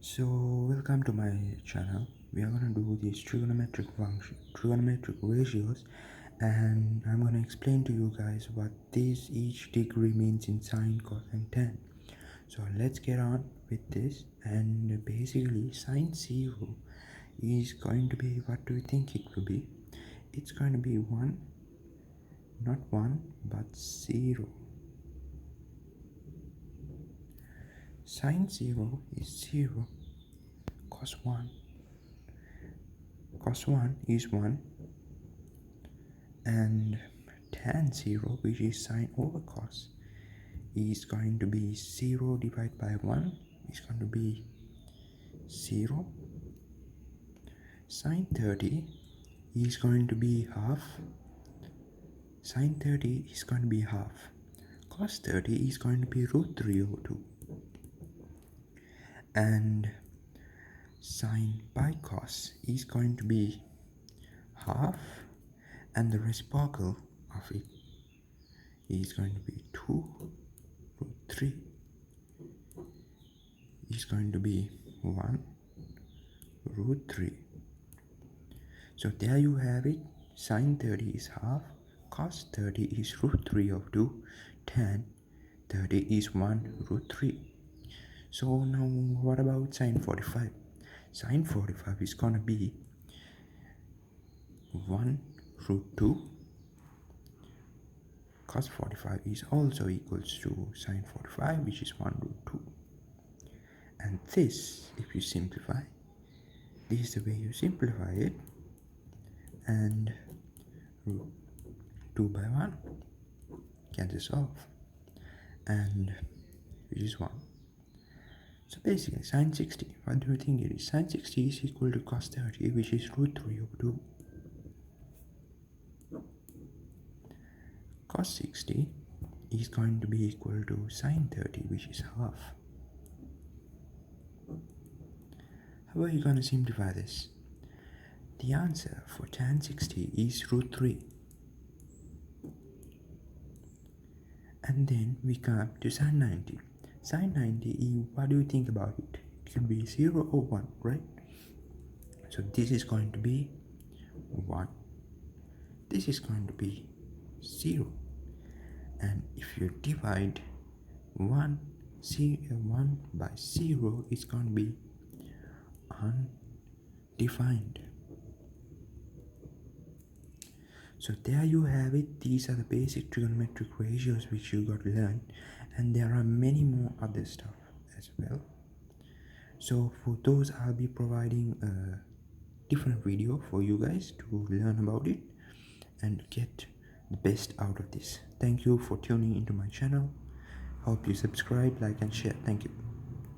So welcome to my channel. We are going to do these trigonometric ratios, and I'm going to explain to you guys what this each degree means in sine, cos and tan. So let's get on with this. And basically sine 0 is going to be, what do you think it will be? It's going to be 1, not 1 but 0. Sine 0 is 0. Cos 1 is 1, and tan 0, which is sine over cos, is going to be 0 divided by 1 is going to be 0. Sine 30 is going to be half. Sine 30 is going to be half. Cos 30 is going to be root 3 over 2. And sine by cos is going to be half, and the reciprocal of it is going to be 2 root 3 is going to be 1 root 3. So there you have it. Sine 30 is half, cos 30 is root 3 of 2, tan 30 is 1 root 3. So now what about sine 45? Sine 45 is going to be 1 root 2. Cos 45 is also equals to sine 45, which is 1 root 2. And this, if you simplify, this is the way you simplify it, and root 2 by 1 cancels off, and which is 1. So basically sine 60, what do you think it is? Sine 60 is equal to cos 30, which is root 3 over 2. Cos 60 is going to be equal to sine 30, which is half. How are you going to simplify this? The answer for tan 60 is root 3. And then we come to sine 90. Sine 90, what do you think about it? It could be 0 or 1, right? So this is going to be 1. This is going to be 0. And if you divide 1 by 0, it's going to be undefined. So there you have it. These are the basic trigonometric ratios which you got to learn, and there are many more other stuff as well. So for those, I'll be providing a different video for you guys to learn about it and get the best out of this. Thank you for tuning into my channel. Hope you subscribe, like and share. Thank you.